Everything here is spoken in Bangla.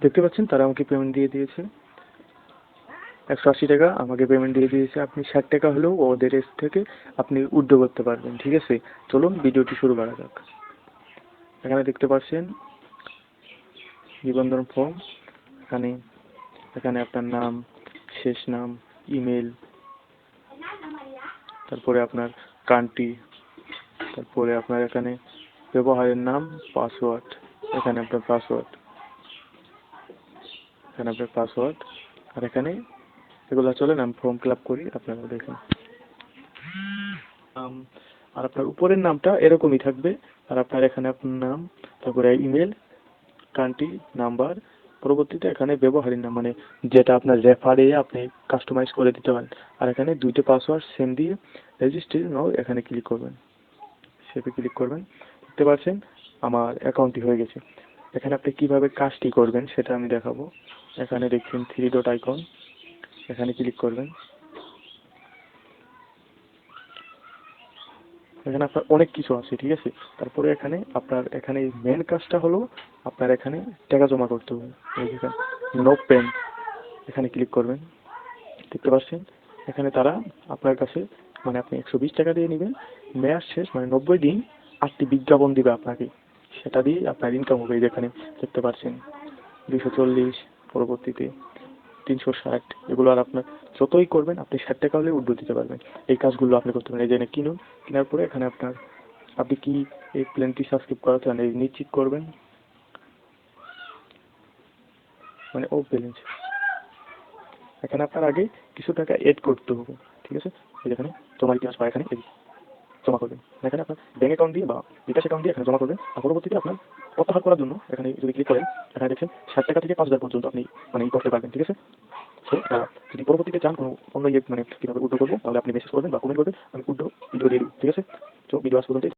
দেখতে পাচ্ছেন তারা আমাকে পেমেন্ট দিয়ে দিয়েছে 180 টাকা আমাকে পেমেন্ট দিয়ে দিয়েছে। আপনি 60 টাকা হলেও ওদের থেকে আপনি উইথড্র করতে পারবেন। ঠিক আছে, চলুন ভিডিওটি শুরু করা যাক। এখানে দেখতে পাচ্ছেন নিবন্ধন ফর্ম। এখানে এখানে আপনার নাম, শেষ নাম, ইমেল, তারপরে আপনার কান্ট্রি, তারপরে আপনার এখানে ব্যবহারের নাম, পাসওয়ার্ড, এখানে আপনার পাসওয়ার্ড, আর এখানে এগুলো চলেন আমি ফর্ম ফিল আপ করি, আপনারা দেখেন। আর আপনার উপরের নামটা এরকমই থাকবে, আর আপনার এখানে আপনার নাম, তারপরে ইমেল, কান্ট্রি, নাম্বার, পরবর্তীতে এখানে ব্যবহারের নাম মানে যেটা আপনার রেফারে আপনি কাস্টমাইজ করে দিতে পারেন। আর এখানে 2টা পাসওয়ার্ড সেম দিয়ে রেজিস্ট্রি নাও এখানে ক্লিক করবেন, সেভে ক্লিক করবেন। দেখতে পাচ্ছেন আমার অ্যাকাউন্টটি হয়ে গেছে। এখানে আপনি কিভাবে কাজটি করবেন সেটা আমি দেখাবো। এখানে দেখছেন 3 ডট আইকন, এখানে ক্লিক করবেন। এখানে আপনার অনেক কিছু আছে, ঠিক আছে। তারপরে এখানে আপনার এখানে মেন কাজটা হলো আপনার এখানে টাকা জমা করতে হবে। এই দেখেন নো পেন, এখানে ক্লিক করবেন। দেখতে পাচ্ছেন এখানে তারা আপনার কাছে মানে আপনি 120 টাকা দিয়ে নেবেন, মেয়াদ শেষ মানে 90 দিন 8টি বিজ্ঞাপন দিবে আপনাকে, সেটা দিয়ে আপনার ইনকাম হবে। এখানে দেখতে পাচ্ছেন 240, পরবর্তীতে 360, এগুলো। আর আপনার যতই করবেন আপনি 60 টাকা হলে উইথড্র দিতে পারবেন। এই কাজগুলো আপনি করতে পারেন। এই যে কিনুন, কেনার পরে এখানে আপনার আপনি কি এই প্ল্যানটি সাবস্ক্রাইব করাতে চান এই নিশ্চিত করবেন, মানে ও ব্যালেন্স। এখানে আপনার আগে কিছু টাকা এড করতে হবে, ঠিক আছে। এই যেখানে জমা ইতিহাস বা এখানে জমা করবেন, এখানে আপনার ব্যাঙ্ক অ্যাকাউন্ট দিয়ে বা বিকাশ অ্যাকাউন্ট দিয়ে এখানে জমা করবেন। আর পরবর্তীতে আপনার প্রত্যাহার করার জন্য এখানে যদি ক্লিক করেন, এখানে দেখছেন 60 টাকা থেকে 5000 পর্যন্ত আপনি মানে করতে পারবেন, ঠিক আছে। তো যদি পরবর্তীতে চান কোনো অন্য মানে কীভাবে উইথড্র করবো, তাহলে আপনি মেসেজ করবেন বা কমেন্ট করবেন, আমি উইথড্র ভিডিও দিয়ে দিই, ঠিক আছে। তো ভিডিও আজ পর্যন্ত।